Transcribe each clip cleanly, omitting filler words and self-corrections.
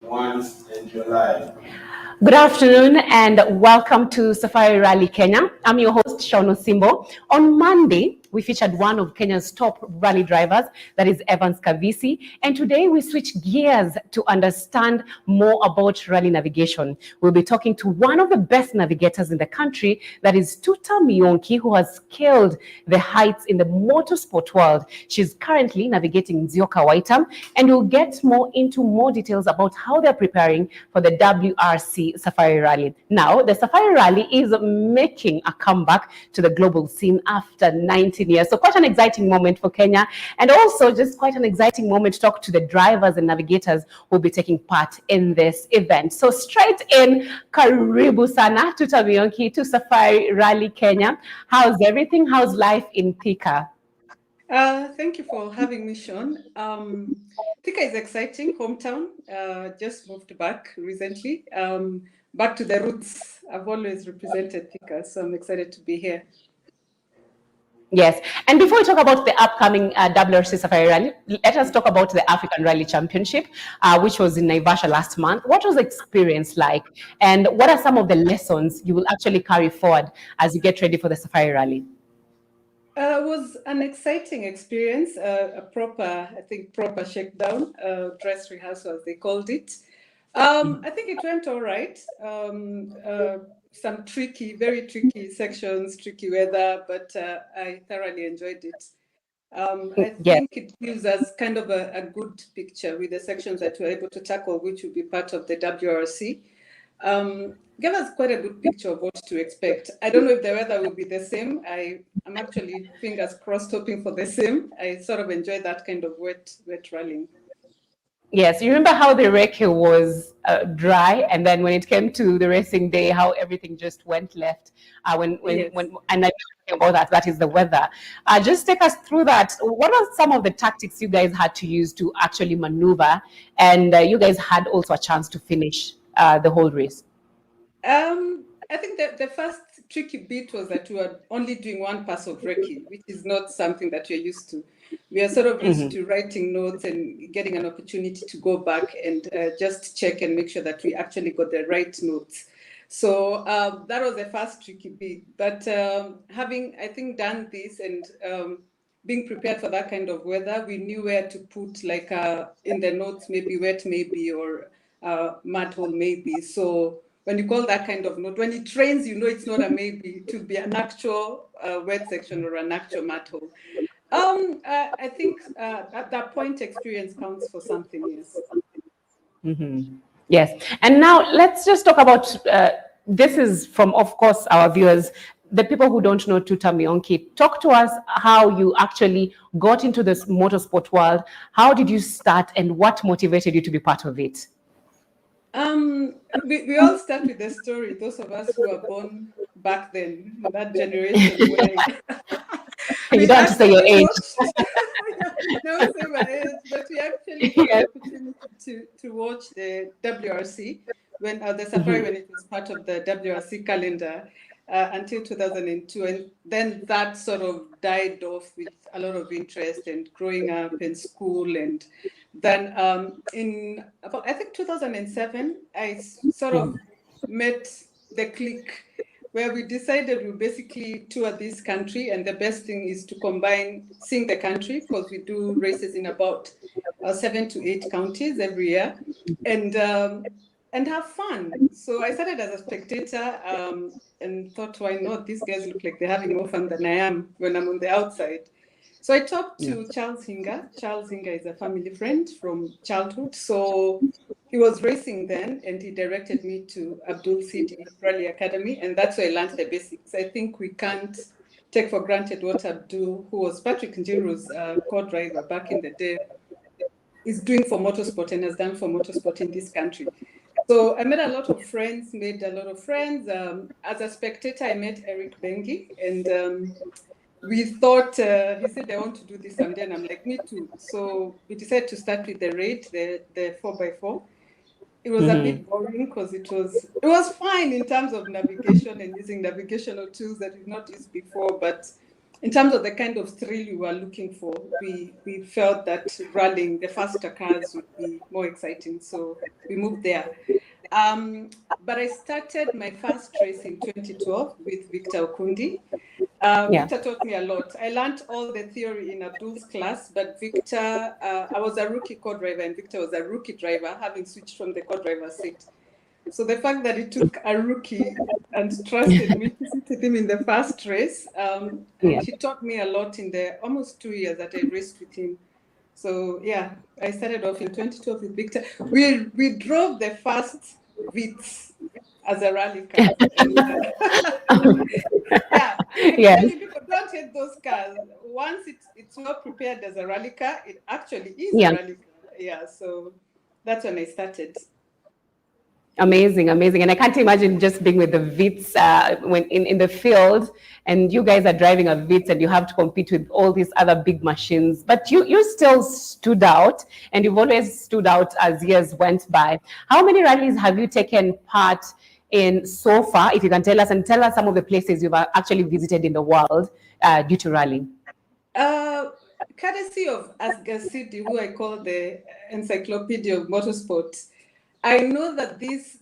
Once and your life. Good afternoon and welcome to Safari Rally Kenya. I'm your host, Shauno Simbo. On Monday, we featured one of Kenya's top rally drivers, that is Evans Kavisi. And today we switch gears to understand more about rally navigation. We'll be talking to one of the best navigators in the country, that is Tuta Mionki, who has scaled the heights in the motorsport world. She's currently navigating Nzioka Waitam, and we'll get into more details about how they're preparing for the WRC Safari Rally. Now, the Safari Rally is making a comeback to the global scene after 19 years. So quite an exciting moment for Kenya, and also just quite an exciting moment to talk to the drivers and navigators who will be taking part in this event. So straight in, karibu sana Tuta Mionki to Safari Rally Kenya. How's everything? How's life in Thika? Thank you for having me, Sean. Thika is exciting, hometown. Just moved back recently. Back to the roots. I've always represented Thika, so I'm excited to be here. Yes, and before we talk about the upcoming WRC Safari Rally, let us talk about the African Rally Championship, which was in Naivasha last month. What was the experience like, and what are some of the lessons you will actually carry forward as you get ready for the Safari Rally? It was an exciting experience, a proper shakedown, dress rehearsal, as they called it. I think it went all right. Some very tricky sections, tricky weather, but I thoroughly enjoyed it. I think it gives us kind of a good picture with the sections that we're able to tackle, which will be part of the WRC. Give us quite a good picture of what to expect. I don't know if the weather will be the same. I'm actually fingers crossed hoping for the same. I sort of enjoy that kind of wet rallying. Yes, you remember how the recce was dry, and then when it came to the racing day, how everything just went left. Yes. And I'm talking about that is the weather. Just take us through that. What are some of the tactics you guys had to use to actually maneuver, and you guys had also a chance to finish the whole race? I think that the first tricky bit was that we were only doing one pass of recce, which is not something that you're used to. We are sort of used to writing notes and getting an opportunity to go back and just check and make sure that we actually got the right notes. So that was the first tricky bit. But having, I think, done this and being prepared for that kind of weather, we knew where to put, like in the notes, maybe wet maybe or mud hole maybe. So when you call that kind of note, when it rains, you know it's not a maybe, it will be an actual wet section or an actual mud hole. I think at that point, experience counts for something, yes. Yes, and now let's just talk about this is from, of course, our viewers, the people who don't know Tuta Mionki. Talk to us how you actually got into this motorsport world. How did you start, and what motivated you to be part of it? We all start with the story. Those of us who were born back then, that generation where You don't have to say your age. No, say my age, but we actually got the opportunity to watch the WRC when the Safari when it was part of the WRC calendar until 2002, and then that sort of died off with a lot of interest and growing up in school. And then in about, I think 2007, I sort of met the clique where we decided we basically tour this country, and the best thing is to combine seeing the country, because we do races in about 7 to 8 counties every year, and have fun. So I started as a spectator and thought, why not? These guys look like they're having more fun than I am when I'm on the outside. So I talked to Charles Hinga. Charles Hinga is a family friend from childhood. So he was racing then, and he directed me to Abdul Sidi Rally Academy, and that's where I learned the basics. I think we can't take for granted what Abdul, who was Patrick Njiru's co-driver back in the day, is doing for motorsport and has done for motorsport in this country. So I made a lot of friends. As a spectator, I met Eric Bengi, and we thought, he said, I want to do this someday, and I'm like, me too. So we decided to start with the raid, the 4x4. It was a bit boring because it was fine in terms of navigation and using navigational tools that we've not used before, but in terms of the kind of thrill we were looking for, we felt that rallying the faster cars would be more exciting. So we moved there. But I started my first race in 2012 with Victor Okundi. Victor taught me a lot. I learned all the theory in Abdul's class, but Victor, I was a rookie co-driver and Victor was a rookie driver, having switched from the co-driver seat. So the fact that he took a rookie and trusted me to sit with him in the first race, he taught me a lot in the almost 2 years that I raced with him. So yeah, I started off in 2012 with Victor. We drove the first Vitz as a rally car. People don't hate those cars. Once it's not prepared as a rally car, it actually is a rally car. Yeah, so that's when I started. Amazing. And I can't imagine just being with the Vitz when in the field, and you guys are driving a Vitz and you have to compete with all these other big machines. But you still stood out, and you've always stood out as years went by. How many rallies have you taken part in so far, if you can tell us, and tell us some of the places you've actually visited in the world due to rallying? Courtesy of Asghar Sidi, who I call the encyclopedia of motorsports, I know that this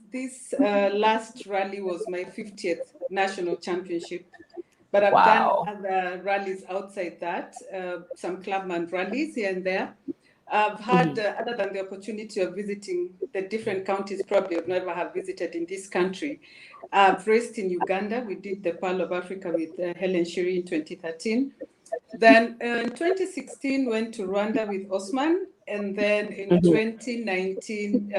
last rally was my 50th national championship, but I've done other rallies outside that, some clubman rallies here and there. I've had, other than the opportunity of visiting the different counties, probably I've never have visited in this country. I've raced in Uganda. We did the Pearl of Africa with Helen Shiri in 2013. Then in 2016, went to Rwanda with Osman. And then in 2019,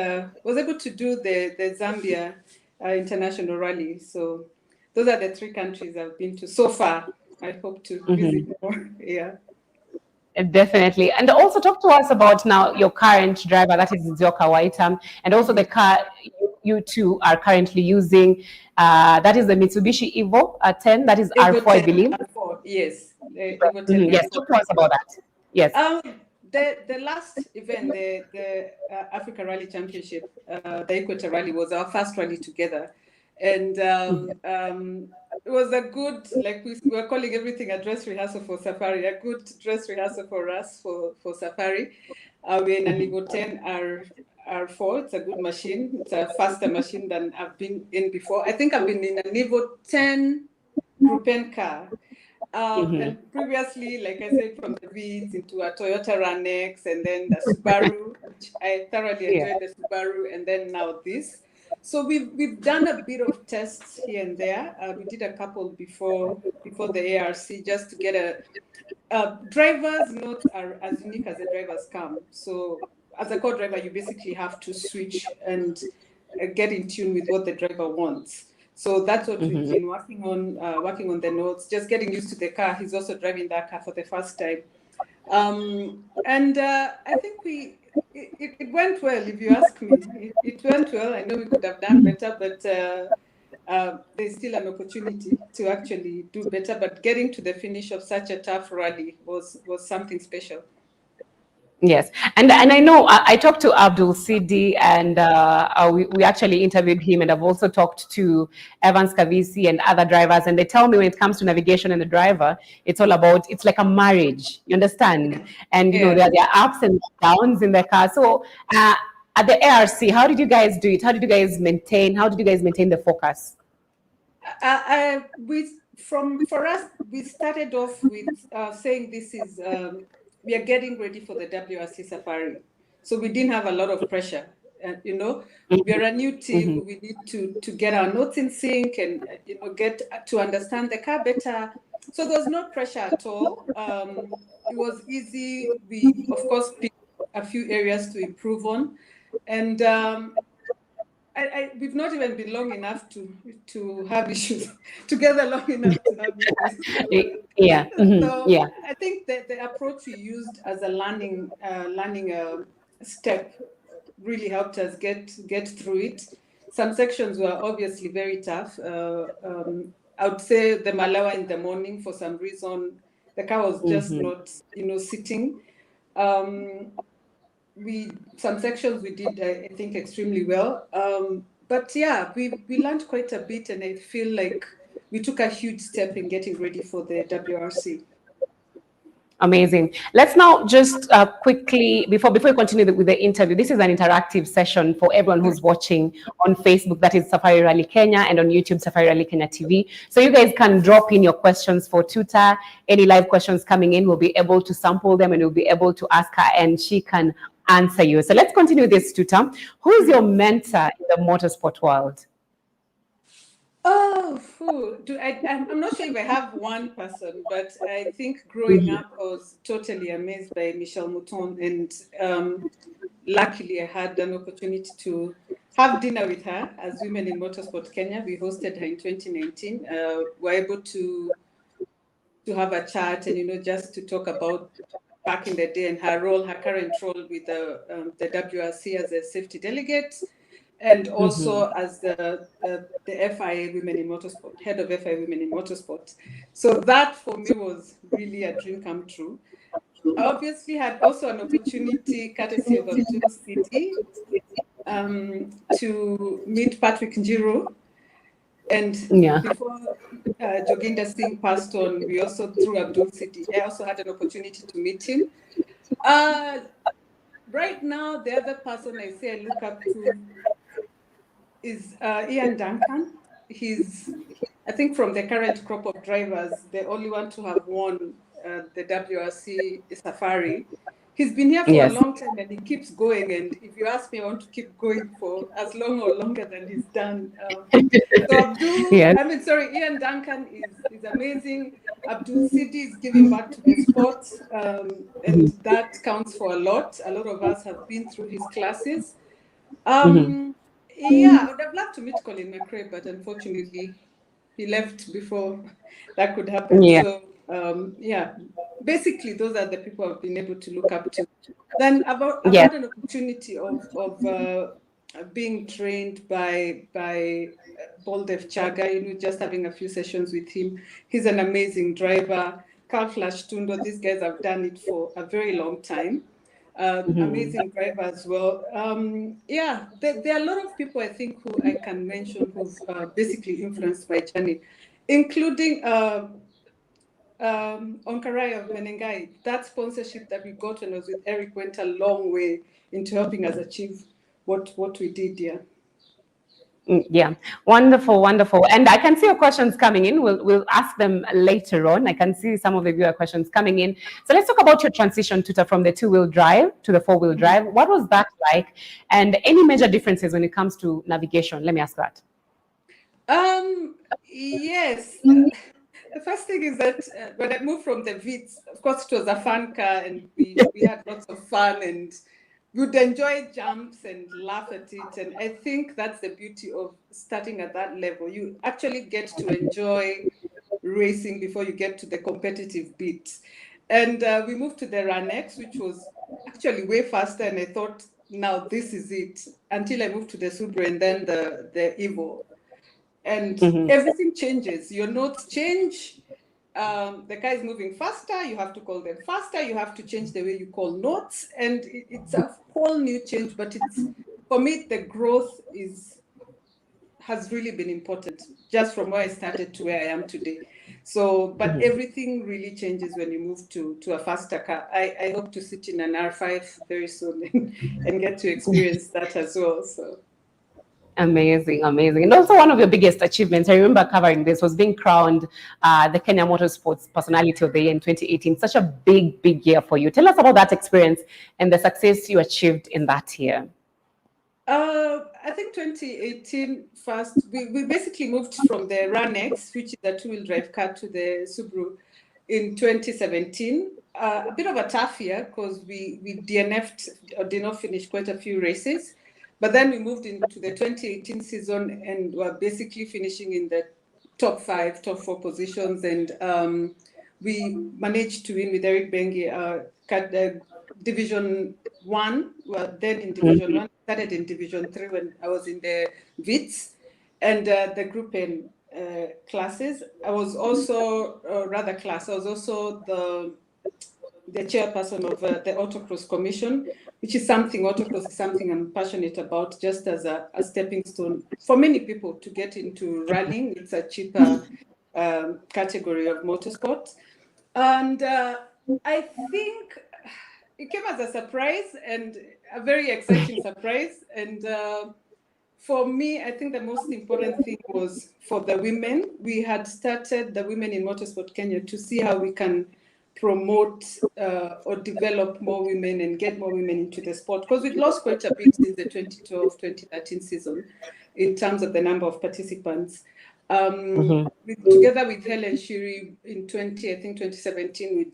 was able to do the Zambia International Rally. So those are the 3 countries I've been to so far. I hope to visit more. Yeah. Definitely. And also talk to us about now your current driver, that is Nzioka Waita, and also the car you two are currently using. That is the Mitsubishi Evo 10, that is Evo R4, 10, I believe. R4, yes. Evo 10, yes, talk to us about that. Yes. The last event, the Africa Rally Championship, the Equator Rally, was our first rally together. And it was a good, like we were calling everything a dress rehearsal for Safari, a good dress rehearsal for us for Safari. We're in an Evo 10 R4. It's a good machine. It's a faster machine than I've been in before. I think I've been in an Evo 10 Group N car. And previously, like I said, from the Vitz into a Toyota Ranex, and then the Subaru, which I thoroughly enjoyed the Subaru, and then now this. So we've done a bit of tests here and there. We did a couple before the ARC, just to get a drivers not are as unique as the drivers come. So as a co-driver, you basically have to switch and get in tune with what the driver wants. So that's what we've been working on the notes, just getting used to the car. He's also driving that car for the first time. I think it went well, if you ask me. It went well. I know we could have done better, but there's still an opportunity to actually do better. But getting to the finish of such a tough rally was something special. Yes, and I know I talked to Abdul Sidi, and we actually interviewed him, and I've also talked to Evans Kavisi and other drivers, and they tell me when it comes to navigation and the driver, it's all about, it's like a marriage, you understand? And you know, there are ups and downs in the car. So at the ARC, how did you guys do it? How did you guys maintain the focus? For us, we started off with saying this is we are getting ready for the WRC Safari. So we didn't have a lot of pressure. We are a new team. We need to get our notes in sync and get to understand the car better. So there was no pressure at all. It was easy. We of course picked a few areas to improve on, and we've not even been long enough to have issues together, long enough to have issues. So I think that the approach we used as a learning step really helped us get through it. Some sections were obviously very tough. I would say the Malawa in the morning, for some reason, the car was just not sitting. Some sections we did, I think, extremely well. But yeah, we learned quite a bit, and I feel like we took a huge step in getting ready for the WRC. Amazing. Let's now just quickly, before we continue with the interview, this is an interactive session for everyone who's watching on Facebook, that is Safari Rally Kenya, and on YouTube, Safari Rally Kenya TV. So you guys can drop in your questions for Tuta. Any live questions coming in, we'll be able to sample them and we'll be able to ask her and she can answer you. So let's continue this, Tuta. Who is your mentor in the motorsport world? Oh, I'm not sure if I have one person, but I think growing up, I was totally amazed by Michelle Mouton, and luckily I had an opportunity to have dinner with her as Women in Motorsport Kenya. We hosted her in 2019. We're able to have a chat and, just to talk about back in the day and her current role with the WRC as a safety delegate, and also as the FIA Women in Motorsport, head of FIA Women in Motorsport. So that for me was really a dream come true. I obviously had also an opportunity, courtesy of Abdul City, to meet Patrick Njiro. And before Joginder Singh passed on, we also, through Abdul City, I also had an opportunity to meet him. Right now, the other person I say I look up to is Ian Duncan. He's, I think, from the current crop of drivers, the only one to have won the WRC Safari. He's been here for a long time and he keeps going. And if you ask me, I want to keep going for as long or longer than he's done. So Ian Duncan is amazing. Abdul Sidi is giving back to the sport, and that counts for a lot. A lot of us have been through his classes. Yeah, I would have loved to meet Colin McRae, but unfortunately, he left before that could happen. So, basically, those are the people I've been able to look up to. Then I've had an opportunity of being trained by Baldev Chaga, just having a few sessions with him. He's an amazing driver. Carl Flash Tundo, these guys have done it for a very long time. Amazing driver as well. There are a lot of people I think who I can mention who've basically influenced my journey, including Onkarai of Menengai. That sponsorship that we got when I was with Eric went a long way into helping us achieve what we did here. Yeah, wonderful, wonderful. And I can see your questions coming in. We'll ask them later on. I can see some of the viewer questions coming in. So let's talk about your transition, Tuta, from the two-wheel drive to the four-wheel drive. What was that like? And any major differences when it comes to navigation? Let me ask that. Yes. The first thing is that when I moved from the Vitz, of course, it was a fun car and we had lots of fun and we would enjoy jumps and laugh at it. And I think that's the beauty of starting at that level. You actually get to enjoy racing before you get to the competitive bit. And we moved to the Run X, which was actually way faster. And I thought, now this is it, until I moved to the Subaru and then the Evo. And everything changes. Your notes change. The car is moving faster. You have to call them faster. You have to change the way you call notes. And it's a whole new change. But it's, for me, the growth has really been important, just from where I started to where I am today. So, but everything really changes when you move to a faster car. I hope to sit in an R5 very soon and get to experience that as well. So. Amazing, amazing. And also one of your biggest achievements, I remember covering this, was being crowned the Kenya Motorsports Personality of the Year in 2018. Such a big, big year for you. Tell us about that experience and the success you achieved in that year. I think 2018 first, we basically moved from the Run X, which is a two-wheel drive car, to the Subaru in 2017. A bit of a tough year because we DNF'd or did not finish quite a few races. But then we moved into the 2018 season and were basically finishing in the top 5, top 4 positions. And we managed to win with Eric Bengi, Division 1. Well, then in Division 1, started in Division 3 when I was in the Vitz and the Group N classes. I was also, I was also the chairperson of the Autocross Commission, which is autocross is something I'm passionate about, just as a stepping stone for many people to get into running. It's a cheaper category of motorsport. And I think it came as a surprise and a very exciting surprise. And for me, I think the most important thing was for the women. We had started the Women in Motorsport Kenya to see how we can promote or develop more women and get more women into the sport, because we've lost quite a bit since the 2012-2013 season in terms of the number of participants. Together with Helen Shiri in 2017, we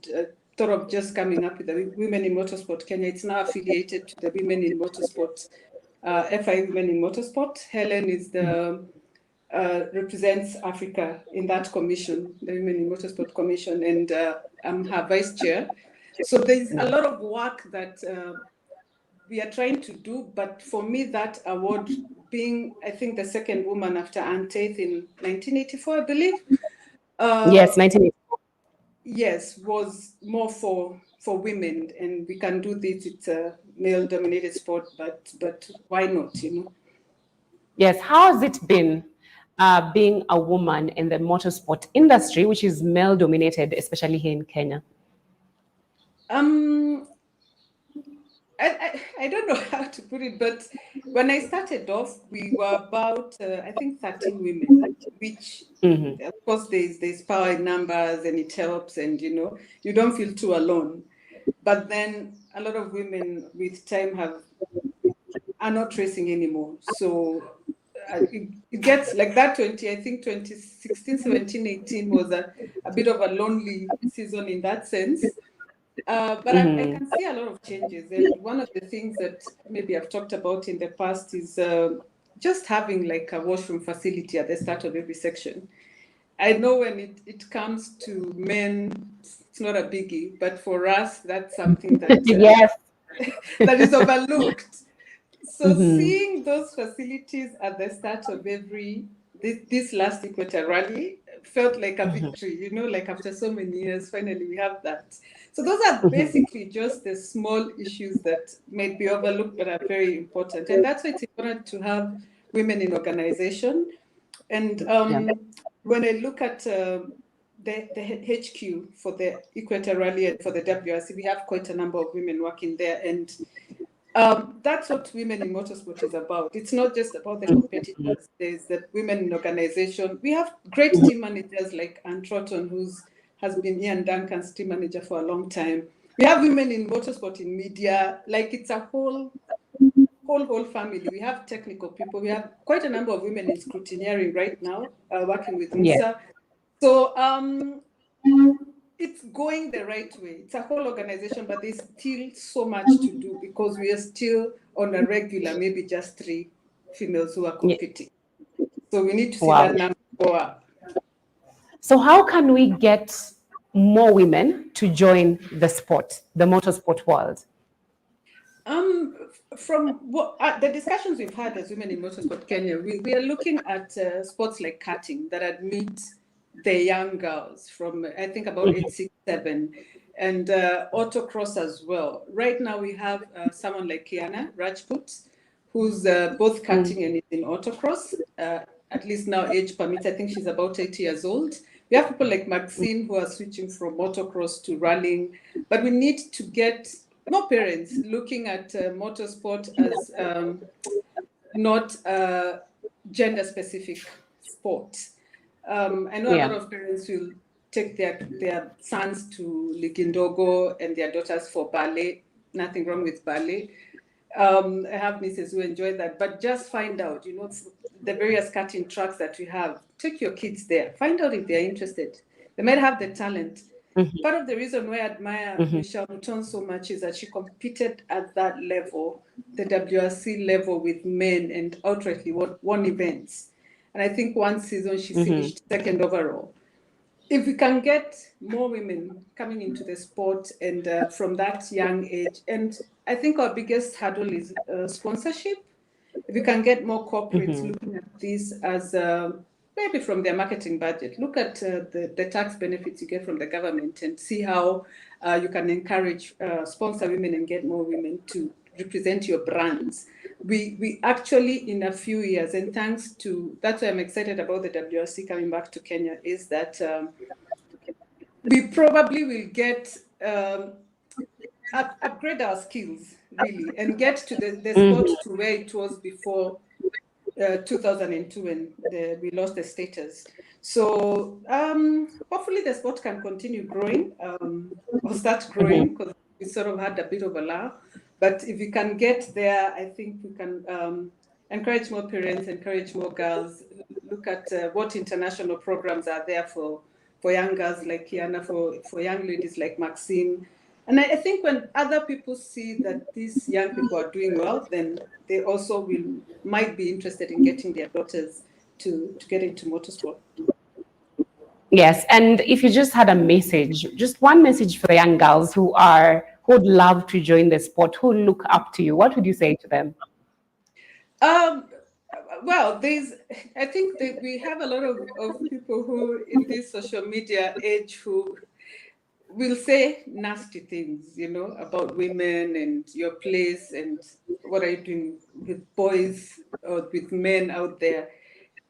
thought of just coming up with the Women in Motorsport Kenya. It's now affiliated to the Women in Motorsport, FI Women in Motorsport. Helen is the represents Africa in that commission, the Women in Motorsport Commission, and I'm her vice chair. So there's a lot of work that we are trying to do, but for me, that award, being, I think, the second woman after Anne Tate in 1984, I believe. Yes, 1984. Yes, was more for women, and we can do this. It's a male-dominated sport, but why not, you know? Yes, how has it been being a woman in the motorsport industry, which is male-dominated, especially here in Kenya? I don't know how to put it, but when I started off, we were about, I think, 13 women, which, of course, there's power in numbers and it helps, and, you know, you don't feel too alone. But then a lot of women with time are not racing anymore. So it gets like that 2016, 17, 18 was a bit of a lonely season in that sense. But I can see a lot of changes. And one of the things that maybe I've talked about in the past is just having like a washroom facility at the start of every section. I know when it comes to men, it's not a biggie, but for us, that's something that, yes. that is overlooked. So seeing those facilities at the start of this last Equator Rally felt like a victory, you know, like after so many years, finally we have that. So those are basically just the small issues that may be overlooked but are very important. And that's why it's important to have women in organization. And when I look at the HQ for the Equator Rally and for the WRC, we have quite a number of women working there. And that's what Women in Motorsport is about. It's not just about the competitors. There's the women in organization. We have great team managers like Anne Trotton, who has been Ian Duncan's team manager for a long time. We have women in motorsport in media. Like, it's a whole family. We have technical people. We have quite a number of women in scrutineering right now, working with Musa. So it's going the right way. It's a whole organization, but there's still so much to do because we are still on a regular, maybe just 3 females who are competing. So we need to see that number go up. So how can we get more women to join the sport, the motorsport world? From what the discussions we've had as Women in Motorsport Kenya, we are looking at sports like karting that admit the young girls from, I think, about 8, 6, 7, and autocross as well. Right now we have someone like Kiana Rajput, who's both karting and is in autocross. At least now age permits. I think she's about 8 years old. We have people like Maxine who are switching from motocross to rallying, but we need to get more parents looking at motorsport as not a gender-specific sport. I know a lot of parents will take their sons to Likindogo and their daughters for ballet. Nothing wrong with ballet. I have nieces who enjoy that, but just find out, you know, the various karting tracks that we have. Take your kids there. Find out if they're interested. They might have the talent. Part of the reason why I admire Michelle Mouton so much is that she competed at that level, the WRC level, with men and outrightly won events. And I think one season she finished second overall. If we can get more women coming into the sport and from that young age, and I think our biggest hurdle is sponsorship. If we can get more corporates looking at this as maybe from their marketing budget, look at the tax benefits you get from the government and see how you can encourage sponsor women and get more women to represent your brands. We actually, in a few years, and thanks to, that's why I'm excited about the WRC coming back to Kenya, is that we probably will get upgrade our skills really and get to the sport to where it was before 2002 when we lost the status. So hopefully the sport can continue growing or start growing, because we sort of had a bit of a lull. But if we can get there, I think we can encourage more parents, encourage more girls, look at what international programs are there for young girls like Kiana, for young ladies like Maxine. And I think when other people see that these young people are doing well, then they also might be interested in getting their daughters to get into motorsport. Yes, and if you just had a message, just one message for the young girls who would love to join the sport, who look up to you, what would you say to them? Well, I think that we have a lot of people who in this social media age who will say nasty things, about women and your place and what are you doing with boys or with men out there.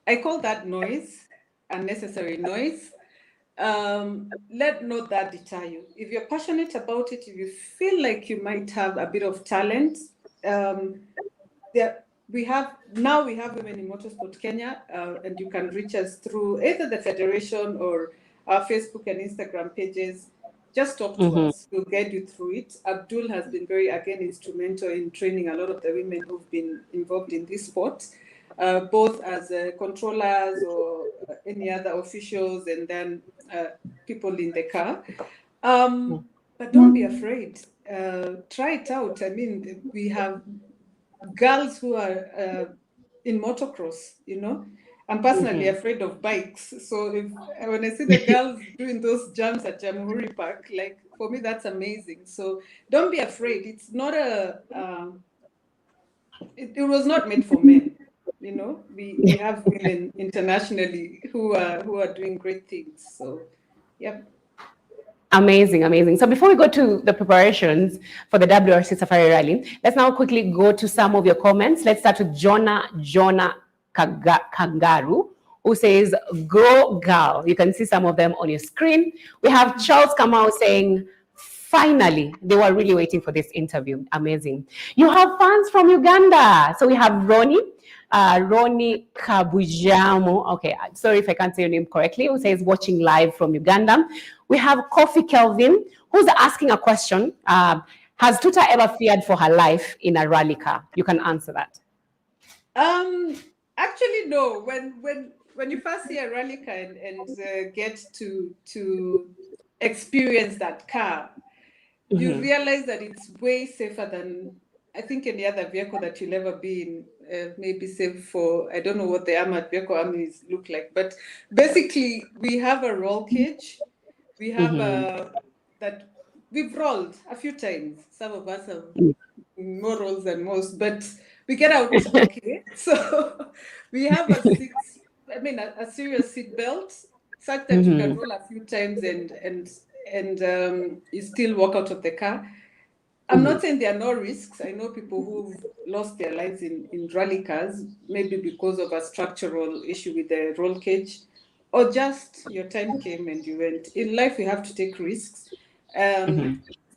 I call that noise, unnecessary noise. Let not that deter you. If you're passionate about it, if you feel like you might have a bit of talent, we have Women in Motorsport Kenya, and you can reach us through either the federation or our Facebook and Instagram pages. Just talk to us. We'll guide you through it. Abdul has been very, again, instrumental in training a lot of the women who've been involved in this sport, both as controllers or any other officials, and then people in the car. But don't be afraid. Try it out. I mean, we have girls who are in motocross, I'm personally afraid of bikes. So when I see the girls doing those jumps at Jamhuri Park, like, for me, that's amazing. So don't be afraid. It's not it was not made for men. We have women internationally who are doing great things. So, yeah. Amazing. So before we go to the preparations for the WRC Safari Rally, let's now quickly go to some of your comments. Let's start with Jonah Kangaru, who says, "Go girl." You can see some of them on your screen. We have Charles Kamau saying, "Finally, they were really waiting for this interview." Amazing. You have fans from Uganda. So we have Ronnie Kabujamo. Okay, sorry if I can't say your name correctly, who says watching live from Uganda. We have Kofi Kelvin, who's asking a question. Has Tuta ever feared for her life in a rally car? You can answer that. Actually, no. When you first see a rally car and get to experience that car, you realize that it's way safer than, I think, any other vehicle that you'll ever be in. Maybe safe for, I don't know what the armored vehicle armies look like, but basically we have a roll cage. We have that we've rolled a few times. Some of us have more rolls than most, but we get out okay. So we have a serious seat belt, such that you can roll a few times and you still walk out of the car. I'm not saying there are no risks. I know people who've lost their lives in rally cars, maybe because of a structural issue with the roll cage, or just your time came and you went. In life, we have to take risks.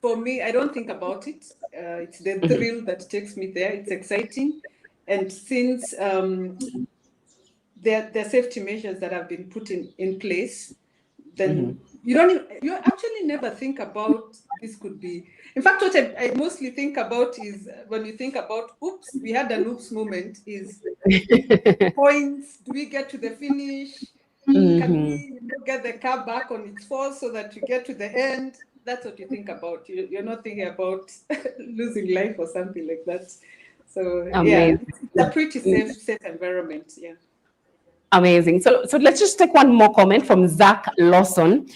For me, I don't think about it. It's the thrill that takes me there. It's exciting. And since there are safety measures that have been put in place, then you actually never think about this could be. In fact, what I mostly think about is when you think about, oops, we had an oops moment, is points. Do we get to the finish? Can we get the car back on its force so that you get to the end? That's what you think about. You're not thinking about losing life or something like that. So yeah, it's a pretty safe environment. Yeah. Amazing. So let's just take one more comment from Zach Lawson,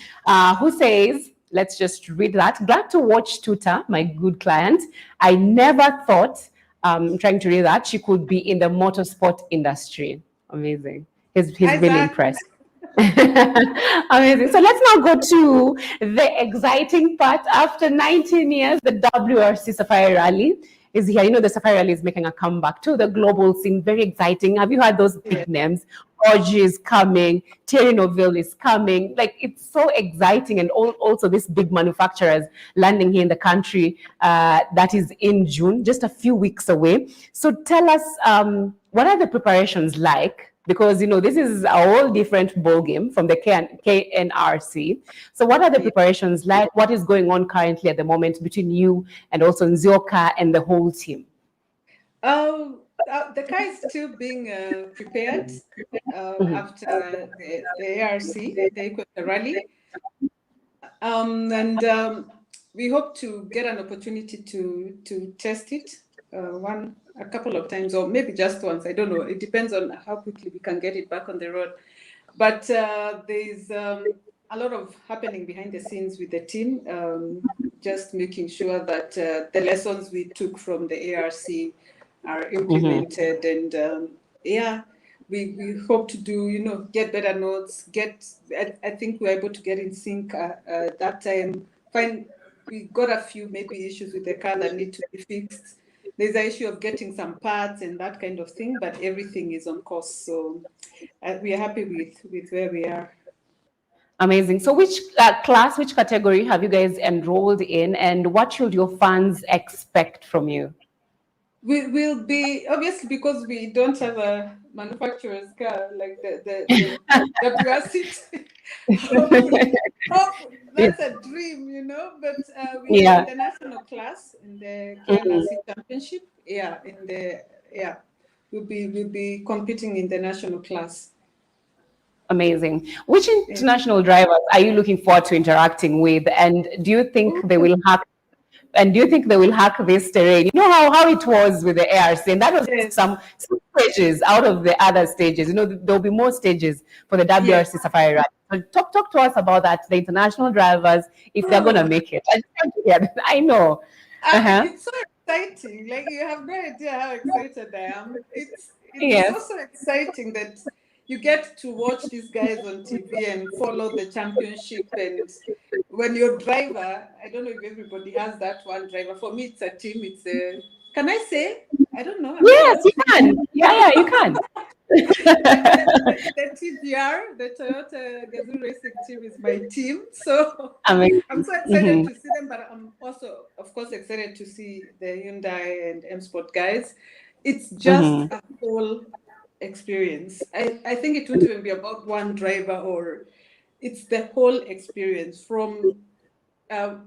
who says, let's just read that. "Glad to watch Tuta, my good client. I never thought," I'm trying to read that, "she could be in the motorsport industry." Amazing. He's really impressed. Amazing. So let's now go to the exciting part. After 19 years, the WRC Safari Rally is here. The Safari Rally is making a comeback to the global scene. Very exciting. Have you heard those big names Dodge is coming, Thierry Neuville is coming. Like, it's so exciting, and also these big manufacturers landing here in the country. That is in June, just a few weeks away. So tell us, what are the preparations like? Because this is a whole different ballgame from the KNRC. So what are the preparations like? What is going on currently at the moment between you and also Nzioka and the whole team? The car is still being prepared after the ARC, the Equator Rally. We hope to get an opportunity to test it a couple of times, or maybe just once. I don't know. It depends on how quickly we can get it back on the road. But there's a lot of happening behind the scenes with the team, just making sure that the lessons we took from the ARC are implemented, and we hope to do get better notes. I think we were able to get in sync that time. We got a few maybe issues with the car that need to be fixed. There's an issue of getting some parts and that kind of thing, but everything is on course. So we are happy with where we are. Amazing. So which category have you guys enrolled in, and what should your fans expect from you? We will be, obviously, because we don't have a manufacturer's car like the WRC. That's a dream, but we are in the national class in the KNRC championship. We'll be competing in the national class. Amazing. Which international drivers are you looking forward to interacting with, and do you think they will hack? And do you think they will hack this terrain? You know how it was with the ARC, and that was some stages out of the other stages. There'll be more stages for the WRC Safari Rally. So talk to us about that, the international drivers, if they're going to make it. I know. It's so exciting. Like, you have no idea how excited I am. It's also exciting that you get to watch these guys on TV and follow the championship. And when your driver, I don't know if everybody has that one driver. For me, it's a team. Can I say? I don't know. Yes, you can. Yeah, you can. the TGR, the Toyota Gazoo Racing team, is my team. So I'm so excited to see them, but I'm also, of course, excited to see the Hyundai and M Sport guys. It's just a whole experience. I think it wouldn't even be about one driver, or it's the whole experience from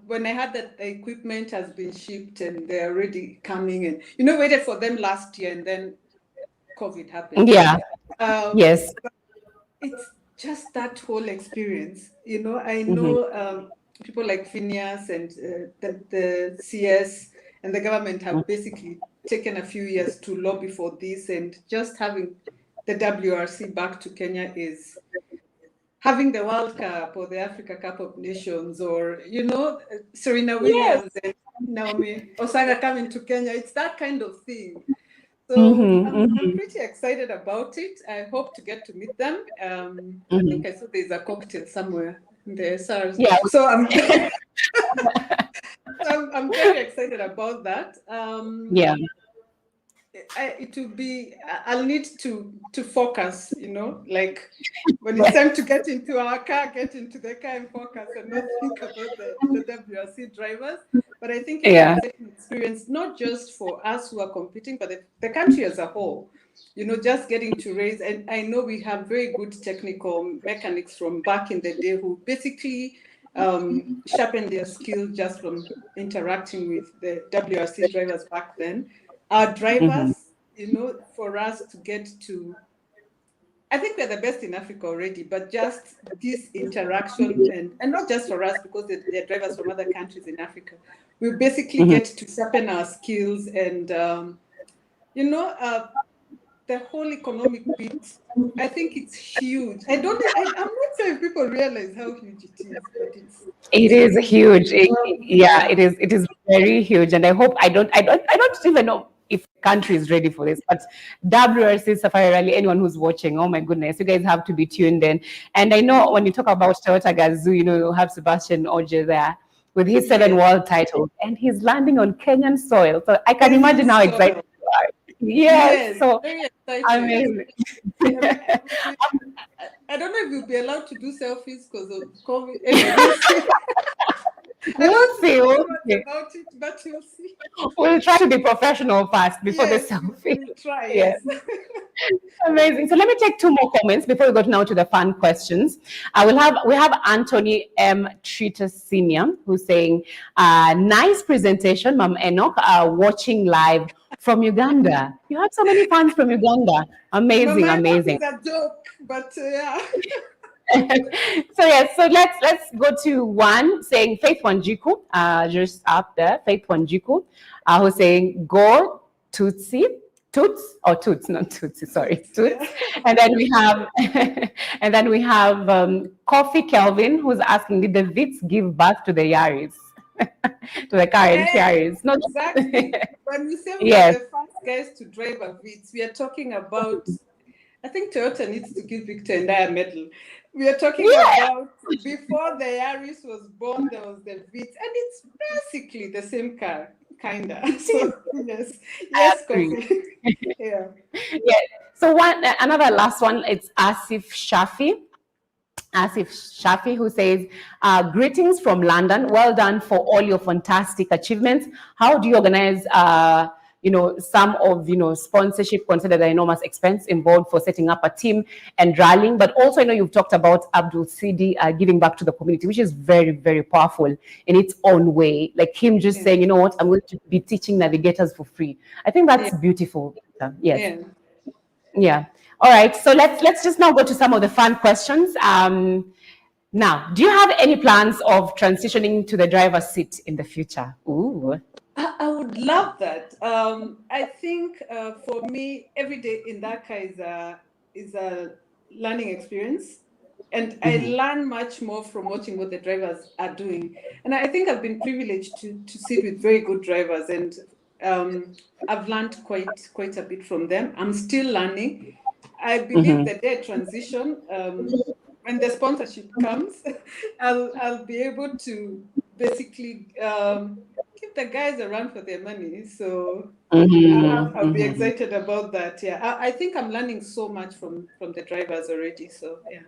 when I heard that the equipment has been shipped and they're already coming, and waited for them last year, and then COVID happened. Yes. It's just that whole experience. I know people like Phineas and the CS and the government have basically taken a few years to lobby for this, and just having the WRC back to Kenya is having the World Cup or the Africa Cup of Nations, or Serena Williams and Naomi Osaka coming to Kenya. It's that kind of thing. So I'm pretty excited about it. I hope to get to meet them. I think I saw there's a cocktail somewhere in the SARS. Yeah. So I'm very excited about that. It will be, I'll need to focus, like when it's time to get into our car, get into the car and focus and not think about the WRC drivers. But I think it's an experience, not just for us who are competing, but the country as a whole, just getting to race. And I know we have very good technical mechanics from back in the day who basically sharpened their skills just from interacting with the WRC drivers back then. Our drivers, for us to get to, I think we're the best in Africa already, but just this interaction, and not just for us, because they're drivers from other countries in Africa, we basically get to sharpen our skills, and the whole economic bit, I think it's huge. I'm not sure if people realize how huge it is, but it is huge. It is very huge, and I hope I don't even know if the country is ready for this, but WRC Safari Rally, anyone who's watching, oh my goodness, you guys have to be tuned in. And I know when you talk about Toyota Gazoo, you have Sebastian Oje there with his 7 world titles, and he's landing on Kenyan soil. So I can imagine how excited you are. Yes, so very amazing. I don't know if we'll be allowed to do selfies because of COVID. Anyway, we'll see. We'll see. We'll see. About it, but we'll see. We'll try to be professional first before the selfie. We'll try. Yes. Yes. Amazing. So let me take two more comments before we go now to the fun questions. We have Anthony M. Trita Senior, who's saying, nice presentation, Ma'am Enoch, watching live from Uganda. You have so many fans from Uganda. Amazing, amazing. It's a joke, but yeah. So let's go to one saying Faith Wanjiku, just up there, Faith Wanjiku, who's saying go Tutsi. Toots or Toots, not Tootsie, sorry, Toots. And then we have Coffee Kelvin, who's asking, did the Vitz give birth to the Yaris, to the current Yaris? Not exactly. When we say we are the first guys to drive a Vitz, we are talking about. I think Toyota needs to give Victor and I a medal. We are talking about before the Yaris was born, there was the Vitz, and it's basically the same car. Kinda. So, yes, Coffee. Yeah. So another last one. It's Asif Shafi, who says, greetings from London. Well done for all your fantastic achievements. How do you organize, some of, sponsorship, consider the enormous expense involved for setting up a team and rallying, but also, you've talked about Abdul Sidi giving back to the community, which is very, very powerful in its own way. Like him just saying, you know what, I'm going to be teaching navigators for free. I think that's beautiful. Yes. Yeah. All right. So let's just now go to some of the fun questions. Now, do you have any plans of transitioning to the driver's seat in the future? Ooh. I would love that. I think for me, every day in Dhaka is a learning experience. And I learn much more from watching what the drivers are doing. And I think I've been privileged to sit with very good drivers. And I've learned quite a bit from them. I'm still learning. I believe the day transition, when the sponsorship comes, I'll be able to basically give the guys a run for their money. So I'll be excited about that. Yeah, I think I'm learning so much from the drivers already. So yeah.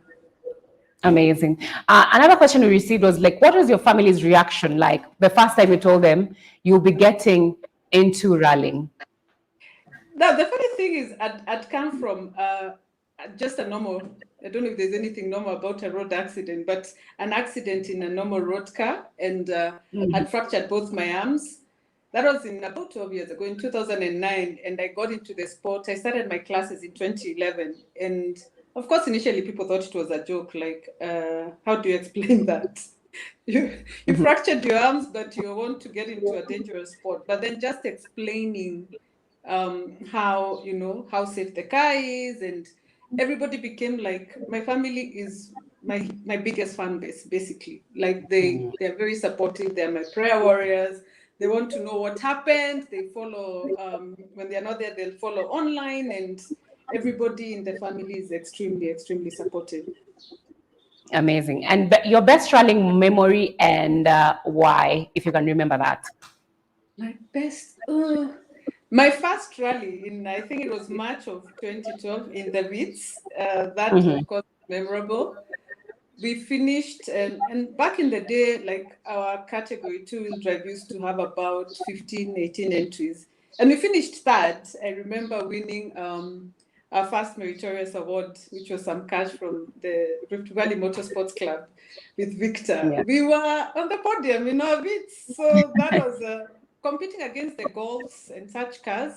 Amazing. Another question we received was like, what was your family's reaction like the first time you told them you'll be getting into rallying? Now, the funny thing is, I'd come from just a normal, I don't know if there's anything normal about a road accident, but an accident in a normal road car, and I'd fractured both my arms. That was in about 12 years ago, in 2009, and I got into the sport. I started my classes in 2011, and of course, initially people thought it was a joke, like, how do you explain that? You fractured your arms, but you want to get into a dangerous sport. But then just explaining how safe the car is, and everybody became like, my family is my biggest fan base, basically. Like they're very supportive. They're my prayer warriors. They want to know what happened. They follow, when they're not there, they'll follow online, and everybody in the family is extremely, extremely supportive. Amazing. And your best rallying memory and why, if you can remember that? My first rally I think it was March of 2012 in the Vitz. That of course memorable. We finished, and back in the day, like our category 2-wheel drive used to have about 15, 18 entries. And we finished third. I remember winning our first meritorious award, which was some cash from the Rift Valley Motorsports Club with Victor. Yeah. We were on the podium in our Vitz. So that was competing against the Golfs and such cars.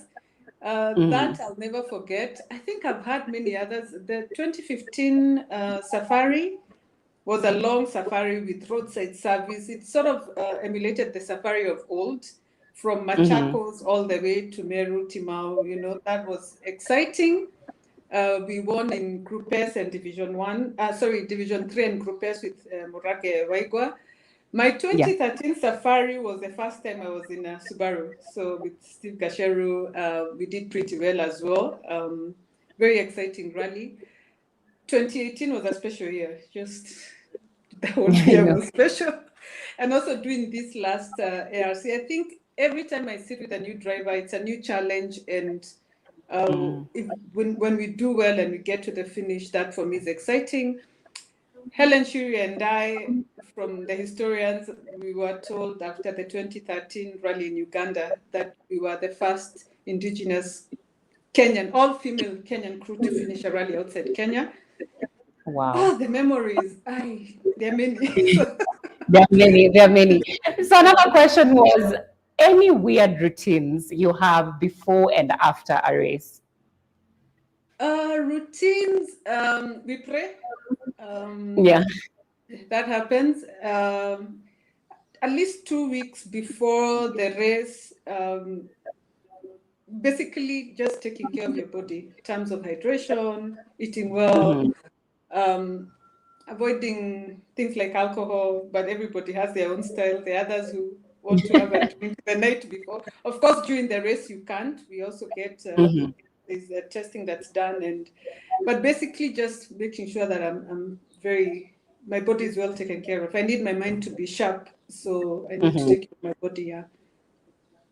That I'll never forget. I think I've had many others. The 2015 Safari was a long safari with roadside service. It sort of emulated the safari of old, from Machakos all the way to Meru, Timau. That was exciting. We won in Group S and Division 3 and Group S with Murage Waigwa. My 2013 Safari was the first time I was in a Subaru. So with Steve Gasheru, we did pretty well as well. Very exciting rally. 2018 was a special year. Just the whole year was special. And also doing this last ARC, I think every time I sit with a new driver, it's a new challenge. And When we do well and we get to the finish, that for me is exciting. Helen Shuri and I, from the historians, we were told after the 2013 rally in Uganda that we were the first indigenous Kenyan, all-female Kenyan crew to finish a rally outside Kenya. Wow. The memories, there are many. There are many. So another question was, any weird routines you have before and after a race? Routines, we pray. Yeah. That happens. At least 2 weeks before the race, basically just taking care of your body in terms of hydration, eating well, avoiding things like alcohol, but everybody has their own style. There are others who want to have a drink the night before. Of course, during the race, you can't. We also get there's a testing that's done, but basically just making sure that my body is well taken care of. I need my mind to be sharp, so I need to take care of my body. Yeah.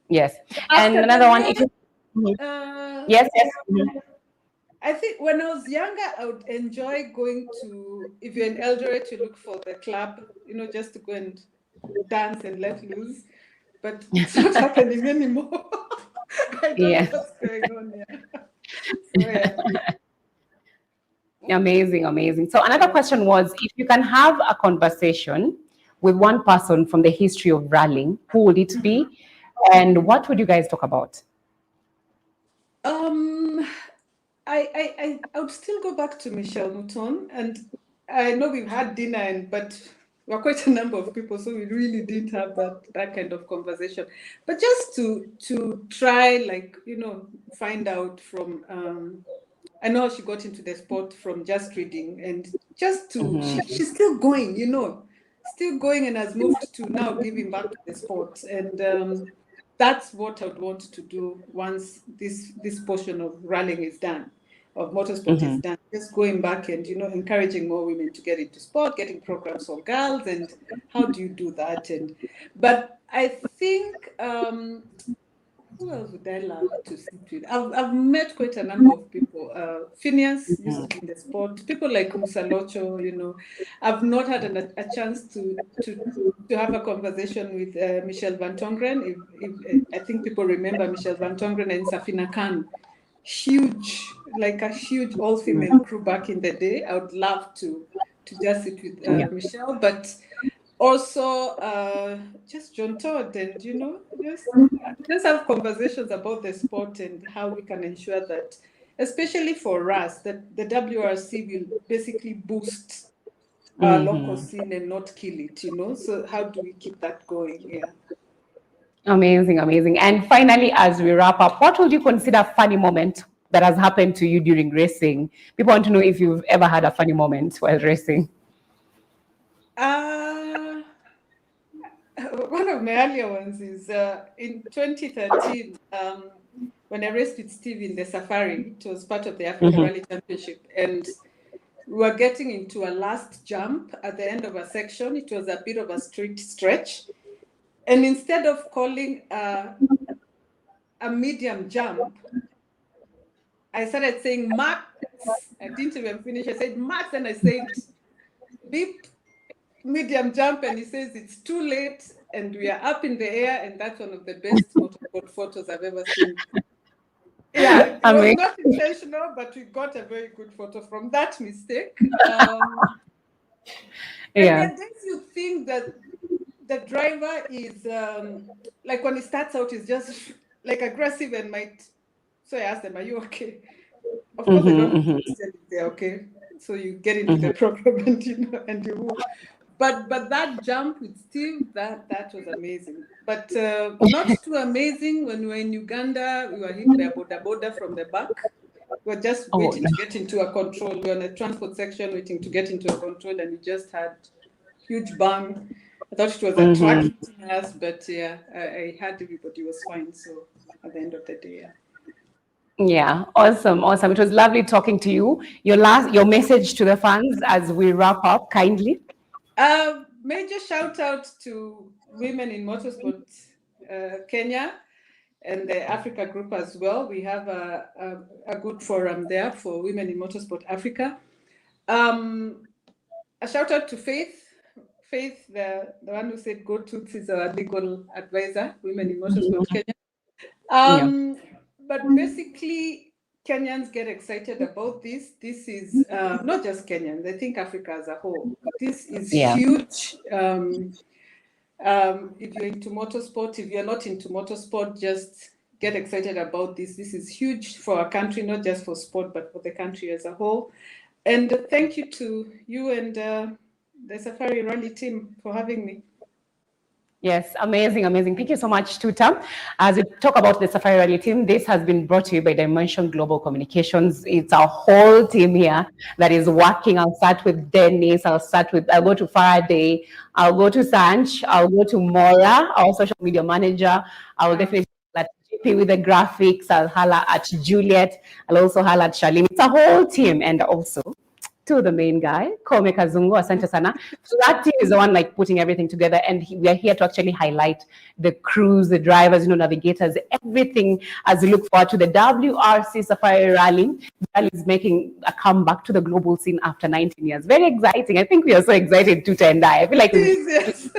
Yes. And another one. Yes. I think when I was younger, I would enjoy going to, if you're in Eldoret, to look for the club, just to go and dance and let loose. But it's not happening anymore. I don't know what's going on here. Amazing. So another question was, if you can have a conversation with one person from the history of rallying, who would it be? And what would you guys talk about? I would still go back to Michelle Mouton, and I know we've had dinner, but we're quite a number of people, so we really didn't have that kind of conversation. But just to try, find out from, I know she got into the sport from just reading, and just to, she's still going, still going, and has moved to now giving back to the sport. And that's what I would want to do once this portion of rallying is done, of motorsport is done. Just going back and encouraging more women to get into sport, getting programs for girls, and how do you do that? But I think who else would I love to sit with? I've met quite a number of people. Phineas used to be in the sport. People like Musalocho, I've not had a chance to have a conversation with Michelle Van Tongeren. If I think people remember Michelle Van Tongeren and Safina Khan. Huge, like a huge all-female crew back in the day. I would love to just sit with Michelle, but also just John Todd, and just have conversations about the sport and how we can ensure that, especially for us, that the WRC will basically boost our local scene and not kill it. So how do we keep that going? Yeah. Amazing. And finally, as we wrap up, what would you consider a funny moment that has happened to you during racing? People want to know if you've ever had a funny moment while racing. One of my earlier ones is in 2013, when I raced with Steve in the Safari. It was part of the Africa Rally Championship, and we were getting into a last jump at the end of a section. It was a bit of a straight stretch. And instead of calling a medium jump, I started saying max. I didn't even finish. I said max, and I said beep, medium jump, and he says it's too late, and we are up in the air, and that's one of the best motorsport photos I've ever seen. Yeah, it was not intentional, but we got a very good photo from that mistake. And then you think that the driver is like when he starts out, he's just like aggressive and might. So I asked them, "Are you okay?" Of course, they don't understand if they're okay. So you get into the program and you move. But that jump with Steve, that was amazing. But not too amazing when we were in Uganda. We were hit by a border from the back. We were just waiting to get into a control. We were on a transport section waiting to get into a control, and we just had huge bang. I thought it was a truck hitting us, but yeah, I had everybody was fine. So at the end of the day, Yeah, awesome. It was lovely talking to you. Your message to the fans as we wrap up, kindly. Major shout out to women in motorsport, Kenya. and the Africa group as well. We have a good forum there for Women in Motorsport Africa. A shout out to Faith. Faith, the one who said go Toots, is our legal advisor, Women in Motorsport Kenya. But basically, Kenyans get excited about this. This is not just Kenyans, I think Africa as a whole. This is huge. If you're into motorsport, if you're not into motorsport, just get excited about this. This is huge for our country, not just for sport, but for the country as a whole. And thank you to you and the Safari Rally team for having me. Yes, amazing, amazing. Thank you so much, Tuta. As we talk about the Safari Rally team, this has been brought to you by Dimension Global Communications. It's our whole team here that is working. I'll start with Dennis. I'll go to Faraday. I'll go to Sanch. I'll go to Mora, our social media manager. I will definitely at JP with the graphics. I'll holla at Juliet. I'll also holla at Shalim. It's a whole team, and also to the main guy, Kome Kazungu, asante sana. So that team is the one like putting everything together, and we are here to actually highlight the crews, the drivers, navigators, everything as we look forward to the WRC Safari Rally. Rally is making a comeback to the global scene after 19 years. Very exciting. I think we are so excited, Tuta and I feel like yes.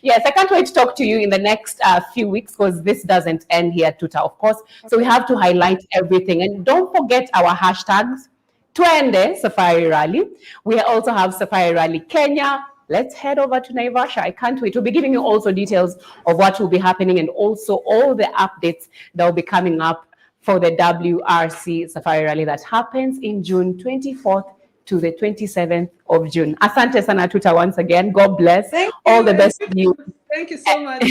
Yes, I can't wait to talk to you in the next few weeks, because this doesn't end here, Tuta, of course. So we have to highlight everything. And don't forget our hashtags, Twende Safari Rally. We also have Safari Rally Kenya. Let's head over to Naivasha. I can't wait. We'll be giving you also details of what will be happening, and also all the updates that will be coming up for the WRC Safari Rally that happens in June 24th to the 27th of June. Asante sana, Tuta, once again. God bless. All the best to you. Thank you so much.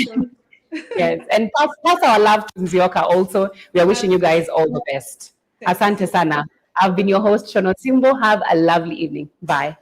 Yes, and pass our love to Nzioka also. We are wishing you guys all the best. Asante sana. I've been your host, Shono Simbo. Have a lovely evening. Bye.